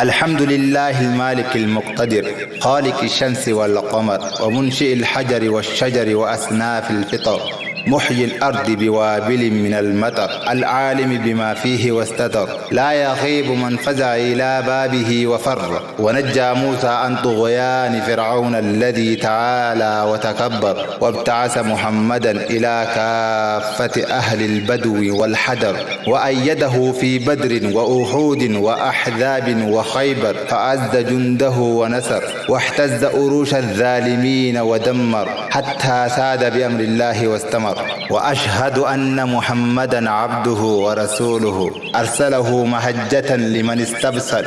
الحمد لله المالك المقتدر، خالق الشمس والقمر ومنشئ الحجر والشجر وأصناف الفطر، محيي الأرض بوابل من المطر، العالم بما فيه واستتر، لا يغيب من فزع إلى بابه وفر، ونجى موسى عن طغيان فرعون الذي تعالى وتكبر، وابتعث محمدا إلى كافة أهل البدو والحدر، وأيده في بدر وأحود وأحزاب وخيبر، فأعز جنده ونصر، واحتز أروش الظالمين ودمر، حتى ساد بأمر الله واستمر. وأشهد أن محمدا عبده ورسوله، أرسله مهجة لمن استبصر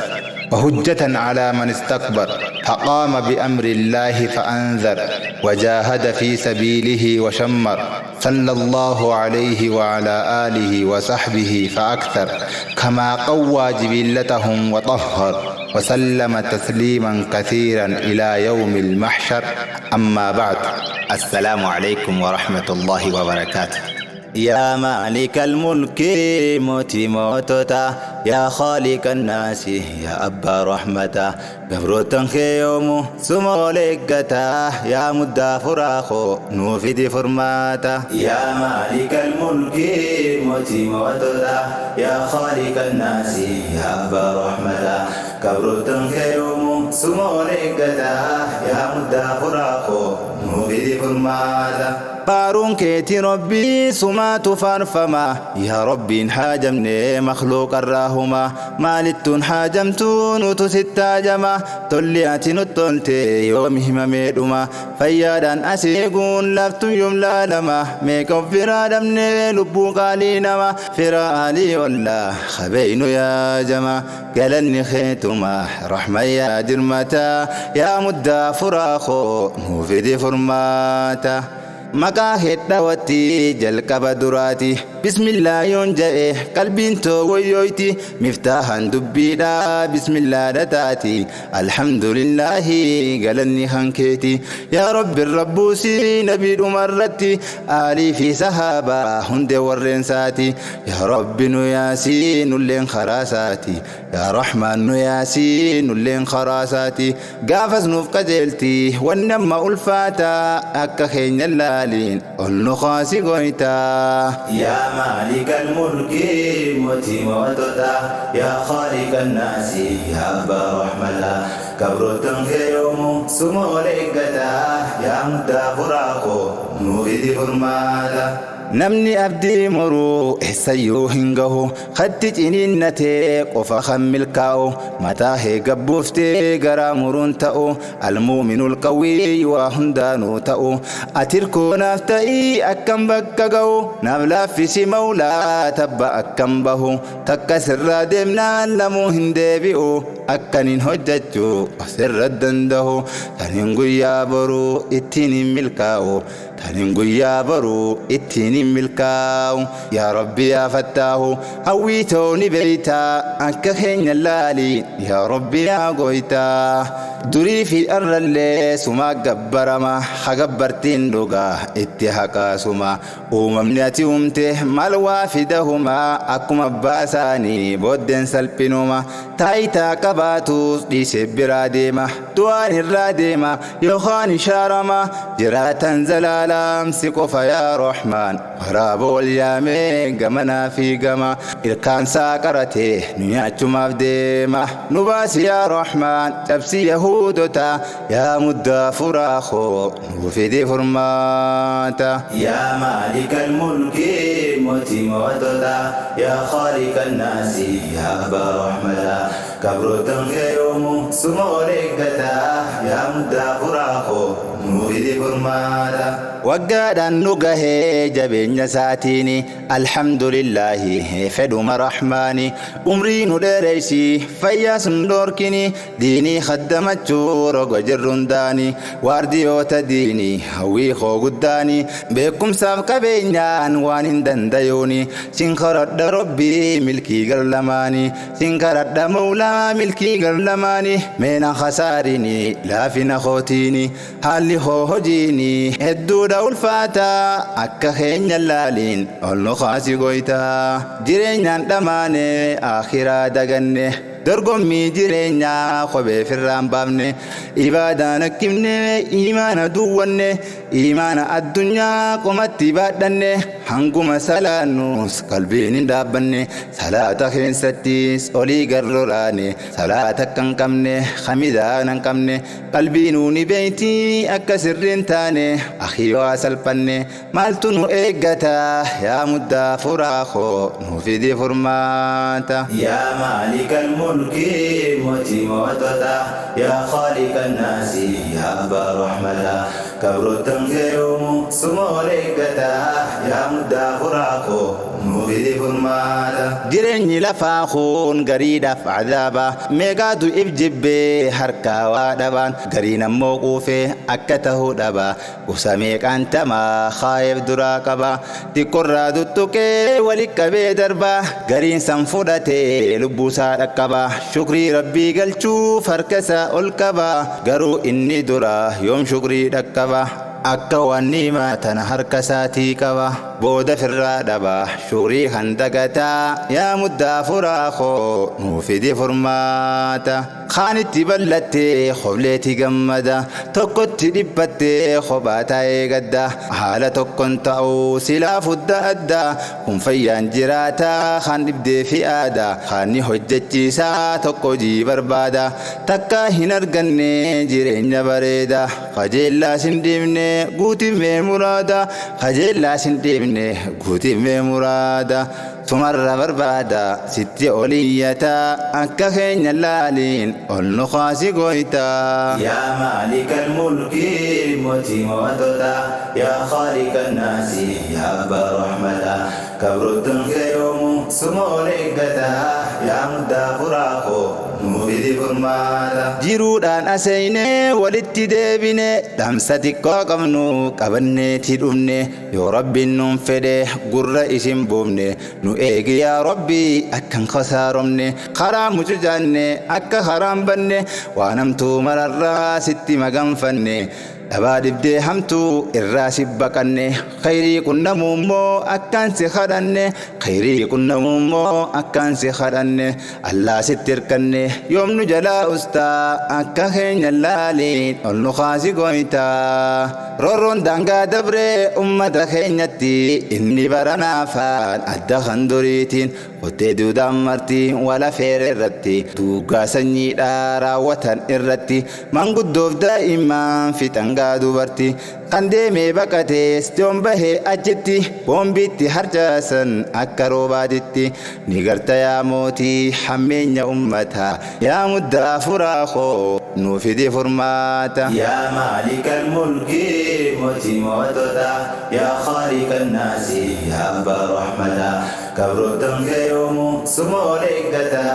وهجة على من استكبر، فقام بأمر الله فأنذر، وجاهد في سبيله وشمر، صلى الله عليه وعلى آله وصحبه فأكثر، كما قوى جبلتهم وطهر، وسلم تسليما كثيرا إلى يوم المحشر. أما بعد، السلام عليكم ورحمة الله وبركاته. يا مالك الملك موتي موتوتا، يا خالق الناس يا أبا رحمتا، قبروتن خيومو سموليكتا، يا مدى فراخو نوفي فرماتا. يا مالك الملك موتي موتوتا، يا خالق الناس يا أبا رحمتا، قبروتن خيومو سموليكتا، يا مدى فراخو نوفي فرماتا. قارون كيتي ربي سمات فارفما، يا ربي حاجمني مخلوق الراهما، مالتون حاجمتون وتستا جما، تولياتي نطلتي يومهم ميدوما، فيادان أسيقون لفتو يملا لما، ميكو فرادمني لبو قالينما، فرالي والله خبينو يا جما، قالني خيتما رحمة يا جرمتا، يا مدى فراخو موفيدي فرماتا. مكا هدواتي جلقب دراتي، بسم الله ينجئ قلبين توغيويتي، مفتاحا دبيدا بسم الله دتاتي، الحمد لله قالني خنكيتي، يا رب الربوسي نبي مرتي، آلي في سحابة هند ورنساتي، يا رب نياسين اللين خراساتي، يا رحمن نياسين اللين خراساتي، قافز نوف قجلتي ونما ألفاتا أكا خين الله النخاسي قويتا. يا مالك الملك موتي موتوتا، يا خالق الناس يا أبا رحمتا، كبروتن خيومو سموليكتا، يا مدى فراخو نوري فرماتا. نمني أبدي مرو إحسيو هنغو، خدت إنين نتيق وفخمل كاو، متاهي قبوفتي قرا مرون تاو، المؤمن القوي وهندانو تاو، أتركو نفتئي أكم بكاقو، نبلا في سي مولا تبا أكم بهو، تكسر دمنا لمو هندبئو، أكنين هججو سر الدندهو، تنينغو يا برو اتنين ملكاو، تنينغو يا برو اتنين ملكاو، يا ربي يا فتاه هويتوني بيتا أنك خين اللالي، يا ربي يا قويتا. دري في الأرض اللي سما قبرما خقبرتين لغا اتحاكا سما، وممنياتي ومته مالوافدهما، أكما باساني بودن سلبنوما، تايتا كباتوس دي سبرا ديما، دوان الراديما يوخاني شارما، جراتا زلالا مسكوفا يا رحمن، رابو اليامي قمنا في قما، إركان ساكرته نياتو مفديما، نباسي يا رحمن تبسي يهودتا، يا مدى فراخو وفيدي فرماتا. يا مالك الملك موتي موتوتا، يا خالق الناس يا أبا رحمتا، كبروتن خيومو سموليكتا، يا مدى فراخو وفيدي فرماتا. وقادان نقه جبين ساتيني، الحمد لله فدوم رحماني، أمرين دريسي فياس دوركني، ديني خدمت رقو جرنداني، وارديو تديني هوي خو قداني، بكم سابق بينان وان دنديوني، سنخرد ربي ملكي قرلماني، سنخرد مولا ملكي قرلماني، من خسارني لا في نخوتيني، حالي هو هجيني هدود ulfaata akka keenya laaliin ol nu kaasi goyta jireenyaan dhamaane akhiraa daganne dorgommii jireenyaa kophee firraan baafne ibaadaan akkimne imaana duwwanne imaana addunyaa qomatti baadhanne hanguma salaannus qalbiin hin dhaabbanne salaata keessattis olii garroraane salaata akka hin qabne hamidaan hin qabne qalbiin ni beeyti akka sirriin taane akhii waa salphanne maaltu nu eeggata yaa muddaa furaakoo nu fidi furmaata yaa maalikal mulki mootii mootota yaa khaaliqan naasi yaa abbaa rahmata kabroottan keeyoomu sumool eeggata yaa muddaa furaakoo nu fidi furmaata jireenyi lafaa kun gariidhaaf cadaaba meeqaatu ibjibbee harkaa waa dhabaan gariin ammoo quufee akka tahuu dhaba gosa meeqaan tamaa kaayeef duraa qaba xiqqorraa tuttuqee walit qabee darba gariin san fudhatee lubbuusaa dhaqqaba shukrii rabbii galchuuf harkasaa ol qaba garuu inni dura yoom shukrii dhaqqaba akka wanni maatan harka isaatii qaba booda firraa dhaba shukrii kan dagataa yaa muddaa furaakoo nu fidi furmaata kaanitti ballattee kobleeti gammada tokkotti dhiphattee kophaa taa'ee gadda haala tokkon ta'uu silaa fudda adda kun fayyaan jiraataa kan dhibdee fi aada kaanni hojjechiisaa tokko hojii barbaada takka hin arganne jireenya bareeda qajeellaa sin deemne guutimee muraada qajeellaa sin deemne guutimee muraada sumarra barbaada sitti oliyyata akka keenya laaliin ol nu kaasi goyta yaa maalikal mulki mootii mootota yaa khaaliqan naasi yaa abbaa rahmata kabroottan keeyoomu sumool eeggata yaa muddaa furaakoo nu fidi furmaata jiruudhaan aseynee walitti deebine dhamsa xiqqoo qabnu qabanneeti dhumne yoo rabbiin nuun fedhe gurra isin buufne nu eegi yaa rabbii akkan kasaaromne karaa mucucaanne akka karaan banne waan hamtuu mararraa sitti maganfanne dhabaa dhibdee hamtuu irraa si baqanne khayrii qunnamummoo akkaan si kadhanne khayrii qunnamummoo akkaan si kadhanne allaa sitti hirkanne yoom nu jalaa ustaa akka keenya laaliin ol nu kaasi goyta rorroon daangaa dabree ummata keenyatti inni baranaafaan adda kan duriitiin qottee duudaan martii wala feere irratti duugaa sanyiidhaa raawwatan irratti manguddoof daa'imaan fixangaa dubartii kan deemee baqatees yoom bahee achitti boombiitti harcaasan akka roobaatitti ni garta yaa mootii hammeenya ummataa yaa muddaa furaakoo nu fidi furmaata yaa maalikal mulki mootii mootota yaa khaaliqan naasi yaa abbaa rahmata kabroottan keeyoomu sumool eeggata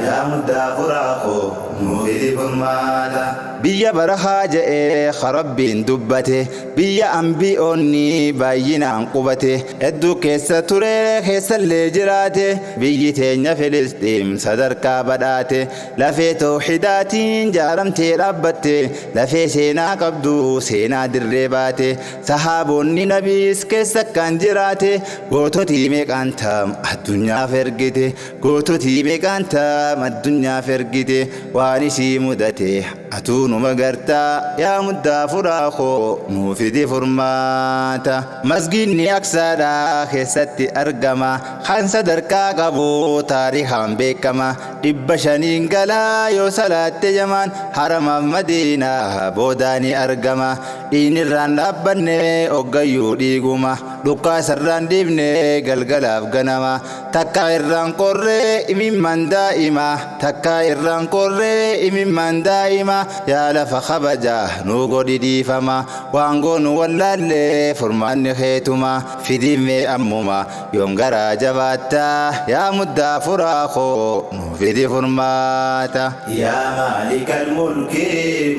yaa muddaa furaakoo nu fidi furmaata biyya barahaa je'ee rabbiin dubbate biyya ambi'oonni baay'inaan qubate hedduu keessa ture keessallee jiraate biyyi teenya filisxiim sadarkaa badhaate lafee tawhidaatiin jaaramtee dhaabbatte lafee seenaa qabdu seenaa dirree baate sahaabonni nabiis keessa kan jiraate goototii meeqaan taam addunyaaf ergite goototii meeqaan taam addunyaaf ergite waan isii mudate atuu numa gartaa yaa muddaa furaakoo nu fidi furmaata masgiidni aksaadhaa keessatti argama kan sadarkaa qabu taariikhaan beekama 500 galaa yoo salaatte jamaan haramaaf madiinaa boodaani argama dhiinirraan dhaabbanne oggayyuu dhiiguma dhukkaa sarraan dhiibne galgalaaf ganama takka irraan qorree imimman daa'ima takka irraan qorree imimman daa'ima yaa lafa kabaja nu godhi dhiifama waan goonu wallaallee furmaanni keetuma fidimee ammuma yoom garaa jabaattaa yaa muddaa furaakoo nu fidi furmaata yaa maalikal mulki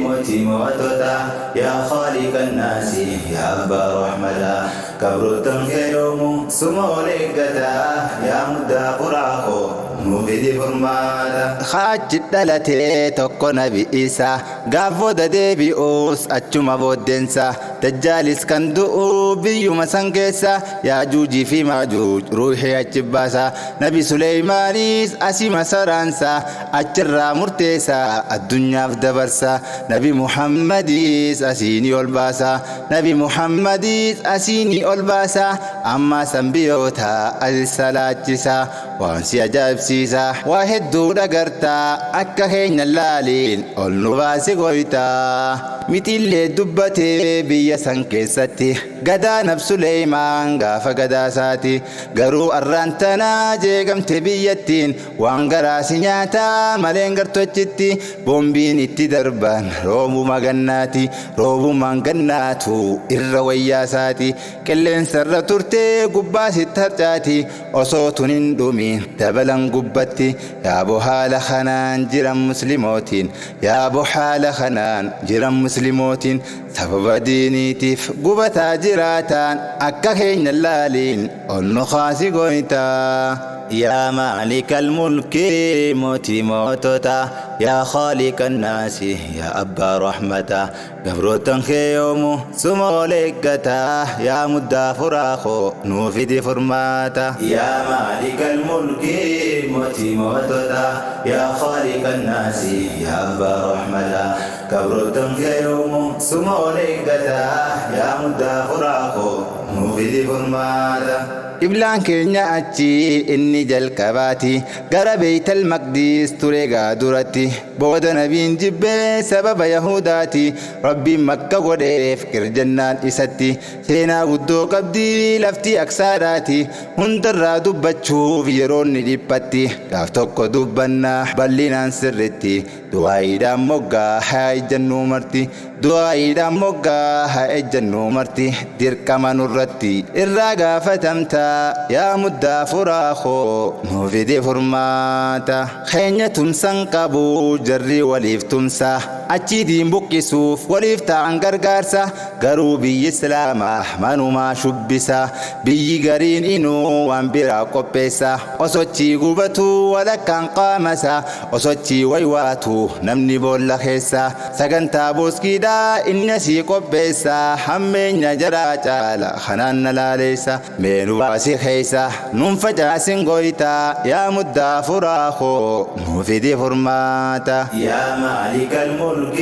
mootii mootota yaa khaaliqan naasi yaa abbaa rahmata kabroottan keeyoomu sumool eeggata yaa muddaa furaakoo نوفي فرماتا خاج دلتي توكو نبي إيسا غافو ددي بيوس أجمع بودنسا دجالس كندو بيو مسنكسا يا جوجي في ماجوج روحي أجباسا نبي سليمانيس أسي مسرانسا أجرى مرتسا الدنيا في دبرسا نبي محمديس أسيني والباسا نبي محمديس أسيني والباسا أما سنبيوتا السلاجسا وانسي أجابسيسا واحد دورا قرتا أكا هين اللالين والنباسي قويتا متيلي دبتي بيا سنكيستي قدا نفس سليمان غافا قدا ساتي قرو أرانتنا جيقمت بيتين وانقرا سنياتا ملين قرتوچتي بومبين اتي دربان روبو مغناتي روبو مغناتو الرويا ساتي كلين سر ترتي قباسي ترجاتي وصوتن اندومين تبلن قبتي يا ابو حال خنان جرم مسلموتين يا ابو حال خنان جرم مسلموتين سبب دينيتيف قبتا جراتان أكا خين اللالين النخاسي قويتا يا مالك الملك موتي موتوتا يا خالق الناس يا أبا رحمتا قبروتن خيومو سموليكتا يا مدى فراخو نوفي فرماتا يا مالك الملك موتي موتوتا يا خالق الناس يا أبا رحمتا قبروتن خيومو سموليكتا يا مدى فراخو نوفي فرماتا إبلان كينيا أتشي إني جل كباتي غرا بيت المقدس تريغا دورتي بود نبين جبه سبب يهوداتي ربي مكة وديف كرجنان إستي سينا قدو قبدي لفتي أكساراتي هندر دبتشو في يرون ندبتي لافتوكو دبنا بلنا سرتي دعاي دام موغا هاي جنو مرتي دعاي دام موغا هاي جنو مرتي دير كمان الرتي الراغا فتمتا يا مدى فراخو نوفي فرماتا خينيا تمسان قبو جري وليف تمسا أجي دين بوكي سوف وليف تان غرغارسا غرو بي إسلاما منو ما شبسا بي غرين إنو وانبرا قبسا وصوتي قبتو ولكان قامسا وصوتي ويواتو نمني بولا خيسا سغنتا بوسكي دا إنسي قبسا همين نجرا جالا خنان نلاليسا مينو باسي خيسا ننفجا سنغويتا يا مدى فراخو نوفي فرماتا يا مالك الملك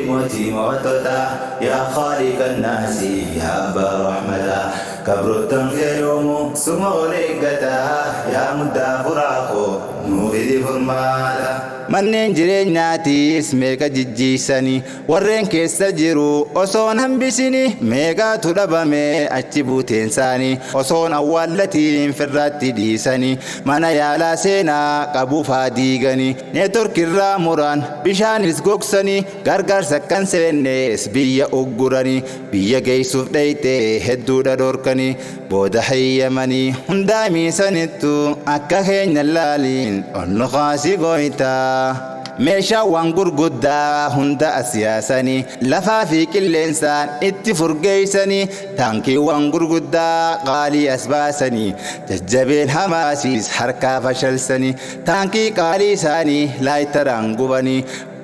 موتي موتتا يا خالق الناس يا أبا رحمتا كبرتن خيومو سموليكتا يا مدى فراخو نوفي فرماتا منين جريناتيس ميكا جيجيساني ورين كيسا جيرو أصون همبسيني ميكا تلبامي أجيبو تنساني أصون أولتين فراتي ديساني مانا يالا سينا قبو فاديغاني نيتورك الراموران بشان اسقوكساني غرغر سكن سينيس بيا أقراني بيا جيسوف دايتي هدو دوركاني بودا حياماني هندامي سانتو أكا خين اللالين النخاسي قويتا meeshaa waan gurguddaa hunda asiyaasanii lafaa fi qilleensaan itti furgeessanii taankii waan gurguddaa qaalii asbaasanii jajjabeen hamaasiis harkaa fashalsanii taankii qaalii isaanii laaytaraan gubanii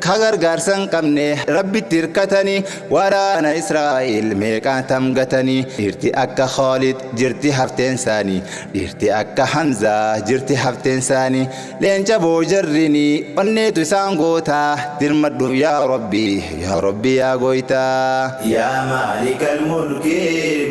kagargaarsan qabne rabbitti hirkatanii waraana Israa'el meeqaan tamgatanii dhiirti akka Khalid jirti hafteen isaanii dhiirti akka Hamzaa jirti hafteen isaanii leenca boojarrini onneetu isaan gootaa dirmadhuuf yaa Rabbi yaa gooytaa yaa maalikal mulki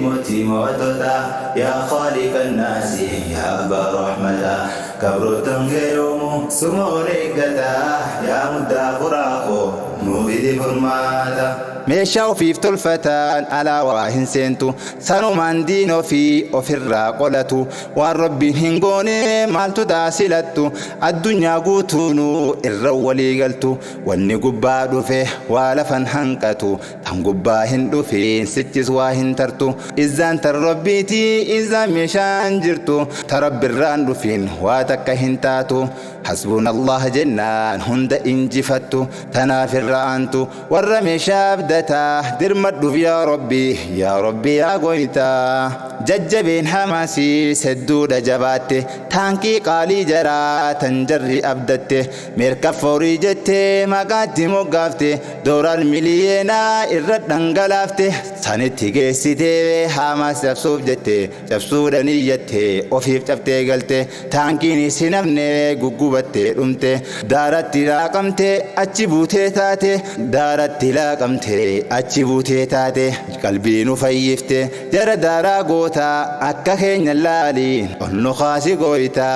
mootii mootota yaa khaaliqan naasi yaa abbaa rahmataa kabrotan geeyomu sumooleeggataa yaa muddaa furaaqoo nuufidi furmaata meeshaa ofiif tolfataan alaawaa hin seentu sanumaan diin ofii ofirraa qolatu waan rabbiin hin goone maaltu taasilattu addunyaa guutuunuu irra walii galtu wanni gubbaa dhufe waa lafan hanqatu tan gubbaa hin dhufeen sichis waa hin tartu izzaan tan rabbiitii izzaan meeshaan jirtu ta rabbirraan dhufin waa takka hin taatu حسبنا الله جنان هند انجفتو تنافر أنتو ور مشابدتا درمد يا ربي يا قويتا jajjabeen Hamaasii sedduudha jabaatte taankii qaalii jaraa tan jarri abdatte meerkafoorii jettee maqaatti moggaafte doolaar miliyeenaa irra dhangalaafte sanitti geessitee Hamaas cabsuuf jette cabsuudhaan iyyatte ofiif cabtee galte taankiin isin hafne guggubattee dhumte daaratti laaqamte achi buutee taate daaratti laaqamte achi buutee taate qalbii nu fayyifte jara daaraa goota akka keenya laaliin ol nu kaasi gooyta.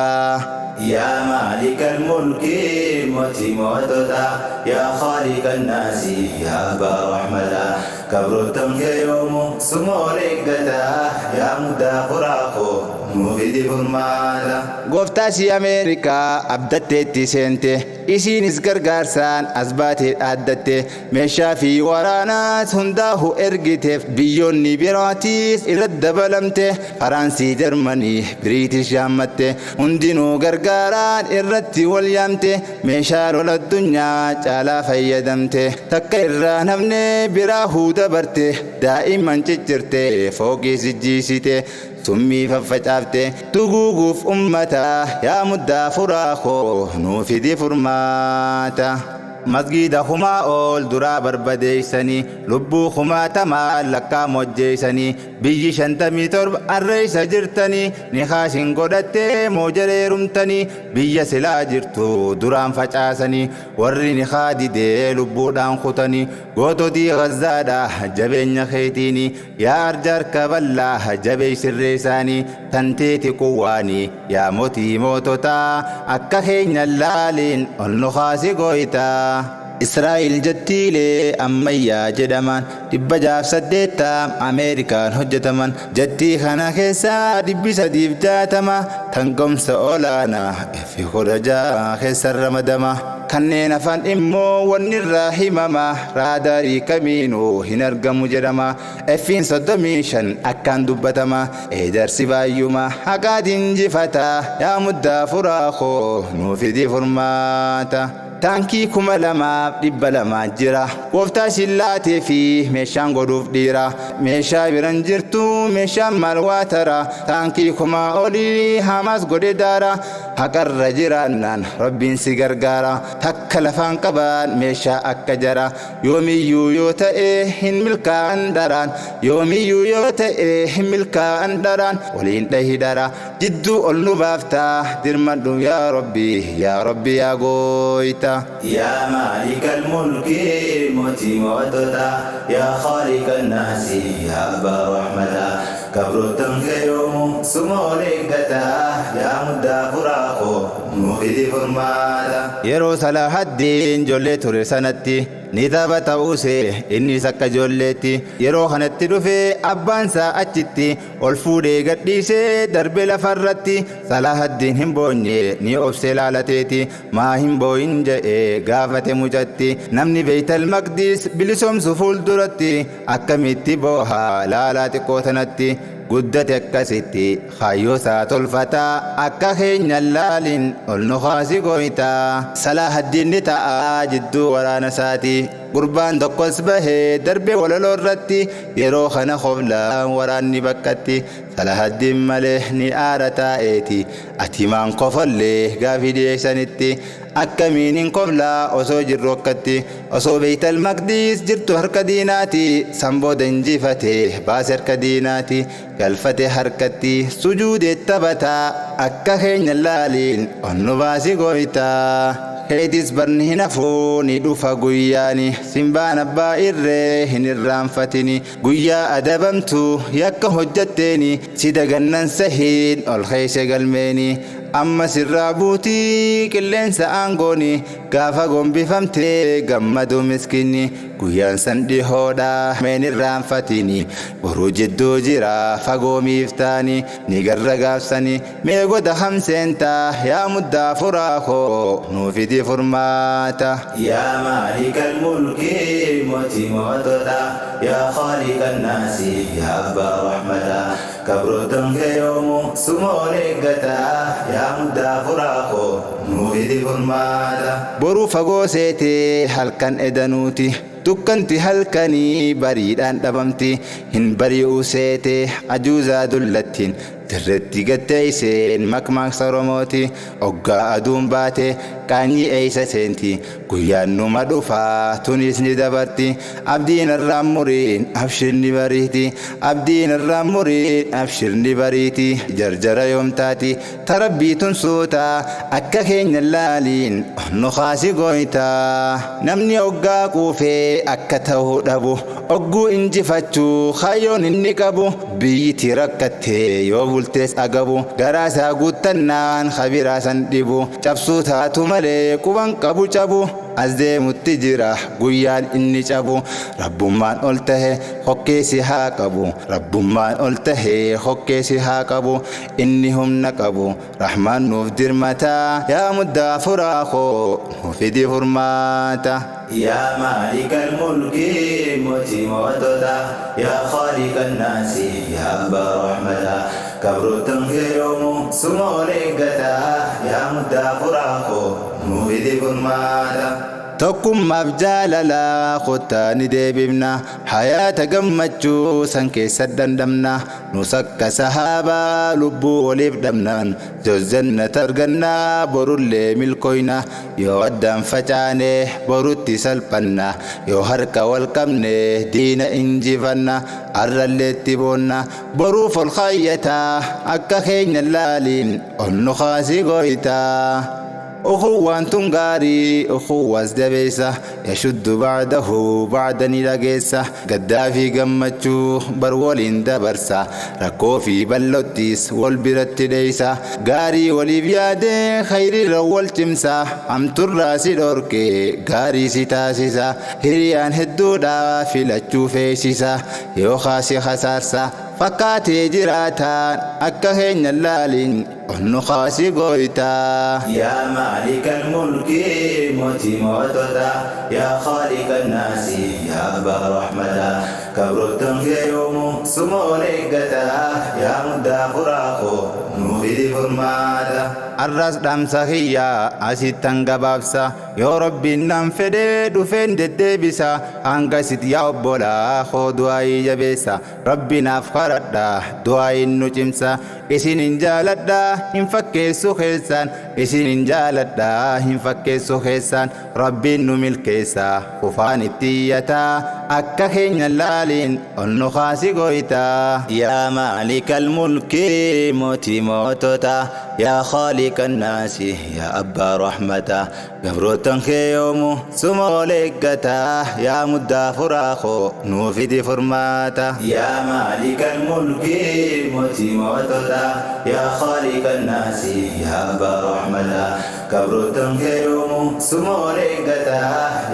يا مالك الملك موتي موتتا يا خالق الناس يا أبا رحمتا كبرتم يوم سمولك دتا يا مدى فراخو مفيد فرماتا قفتاشي أمريكا أبدتتي سنتي isiinis gargaarsaan as baatee dhaaddatte meeshaa fi waraanaas hundaa'u ergiteef biyyoonni birootiis irratti dabalamte Faraansii Jarmanii Biriitish yaammatte hundinuu gargaaraan irratti wal yaamte meeshaa lola addunyaa caalaa fayyadamte takka irraa namne biraa hudabarte daa'imman ciccirte fooqii sijjiisite summii faffacaafte tuguuguuf ummata yaa muddaa furaakoo nuufidi furmaata. masgiida humaa ol duraa barbadeeysanii lubbuu kumaatamaa lakkaa mojjeeysanii biyyi 57 arreeysa jirtanii ni haashin godhattee moojareerumtanii biyya silaa jirtu duraan facaasanii warri ni haadidee lubbuudhaan kutanii goototii gazzaadha jabeenya keetiinii yaa arjaarka ballaa jabeey sirreessaanii tanteeti quwwaanii yaa mootii moototaa akka keenya laaliin ol nu haasi gooytaa. Israa'el jettiilee ammayyaa jedhaman 608 Ameerikaan hojjetaman jettii kana keessaa 360 tangomsa olaanaa fi 16 keessa ramadama kanneen afaan immoo wanni irraa himama raadaarii kamiinuu hin argamu jedhama F 35 akkaan dubbatama eedarsi baay'uma haqaatiin jifata yaa muddaa furaakoo nuufidi furmaata. Taankii 2,200 jira gooftaa shillaatee fi meeshaan godhuuf dhiira meeshaa biran jirtu meeshaan maal waatara taankii 1,000 olii Hamaas godhe daara haqarra jiraannaan rabbiin si gargaara takka lafaan qaban meeshaa akka jara yoomiyyuu yoo ta'e hin milkaa'an daraan yoomiyyuu yoo ta'e hin milkaa'an daraan waliin dhahi dara jidduu ol nu baaftaa dirmadhu yaa rabbi yaa gooyta. يا مالك الملك موتي موتتا يا خالق الناس يا أبا رحمتا كبرتم يوم سمولك دتا يا مدى فراخو مفيد فرماتا yeroo Salaahaddin ijoollee ture sanatti ni taphata uusee inni sakka ijoolleetti yeroo kanatti dhufee abbaansaa achitti ol fuudhee gadhiisee darbe lafarratti Salaahaddin hin boonye ni obsee laalateeti maa hin booyin jedhee gaafate mucatti namni Beeytal Maqdis bilisoomsu fuulduratti akkamitti boohaa laalaa xiqqoo tanatti guddate akkasitti hayyoosaa tolfataa akka keenya laaliin ol nu haasi gooytaa Salaahaddin ni ta'a jidduu waraana isaati gurbaan tokkos bahee darbe walaloo irratti yeroo kana hoblaan waraanni bakkatti Salaahaddin malee ni aara taa'eeti ati maan kofallee gaafii dhiyeessanitti akkamiin hin koblaa osoo jirru akkatti osoo Beeytal Maqdis jirtu harka diinaati sambooda injifatee baase harka diinaati galfate harkatti sujuudee taphataa akka keenya laaliin ol nu baasi gooytaa. Heetis barni hin hafuu ni dhufa guyyaani simbaan abbaa irree hin irraanfatini guyyaa adabamtu yakka hojjatteeni si dagannan sahiin ol keeyse galmeeni amma sirraa buutii qilleensa aangooni gaafa gombifamtee gammadu miskinni guyyaan san dhihoodha meen irraanfatini boruu jidduu jira fagoo miiftaani ni garra gaafsani mee goda hamseentaa yaa muddaa furaakoo nuufidi فرماتا يا مالك الملك موتي موتتا يا خالق الناس يا أبا رحمتا كبرتم يوم سمولك دتا يا مدى فراقو نوفي فرماتا boruu fagoo seetee halkan edanuuti dukkanti halkanii bariidhaan dhabamti hin bari'uu seetee ajuuzaa dullattiin dirretti gatteeyseen makmaaksa Oromooti oggaa aduun baate qaanyii eeysa seenti guyyaan numa dhufaa tunis ni dabarti abdiin irraan muriin abshir ni bariiti abdiin irraan muriin abshir ni bariiti jarjara yoomtaati tarabbiitun suuta akka keenya laaliin nu kaasi gooytaa namni oggaa quufee akka ta'uu dhabu ogguu injifachuu kayyoon inni qabu biyyiti rakkattee yoo bultees agabu garaasaa guuttannaan khabiraasan dhibu cabsuu taatu malee quban qabu cabu as deemutti jira guyyaan inni cabu rabbummaan ol tahe hokkeesi haa qabu rabbummaan ol tahe hokkeesi haa qabu inni humna qabu rahmaan nuuf dirmataa yaa muddaa furaakoo nuufidi furmaata يا مالك الملك موتي موتوتا يا خالق الناس يا أبا رحمتا كبرتم في يوم سموليكتا يا مدى فراخو موفد فرماتا tokkummaaf jaalalaa kottaa ni deebifna hayaata gammachuu san keessa dandamna nus akka sahaabaa lubbuu waliif dhabnaan jos jannata argannaa borullee milkoyna yoo addaan facaane borutti salphanna yoo harka wal qabne diina injifanna arralleetti boonna boruuf ol kaayyataa akka keenya laaliin ol nu kaasi gooytaa أخوان تنغاري أخوة دبيسة يشد بعده بعدني لقيسة قدافي قمتشو برولين دبرسة ركو في بلوتيس والبرت ليسة غاري وليبيادي خيري الأول تمسة عم تراسي دوركي غاري ستاسيسة هريان هدودا في لتشو فيسيسة يو خاسي خسارسة فكاتي جراتان أكا هين اللالين أنو خاسي قويتا يا مالك الملك موتي موتوتا يا خالق الناس يا أبا رحمتا كبرتم في يوم سموليكتا يا مدى فراخو نوفد فرماتا الراس دام سخيا أسيتان غبابسا يا ربي نام فدي دفن ددبسا أنغسيت يا أبولا خو دعاي جبسا ربي نافخردا دعاي نجمسا إسين انجالدا hinfakkeessu keessaan isin hin jaaladhaa hinfakkeessu keessaan rabbiin nu milkeessa kufaan itti iyyataa akka keenya laaliin ol nu kaasi gooytaa yaa maalikal mulki mootii mootota yaa khaaliqan naasi yaa abbaa rahmata gabrootan kee yoomu suma ol eeggataa yaa muddaa furaakoo nuufidi furmaata yaa maalikal mulki mootii mootota yaa khaaliqan الناس يا أبا رحمتا كبرتم كيوم سموليكتا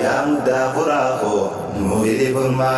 يا مدى فراخو نوفد فرما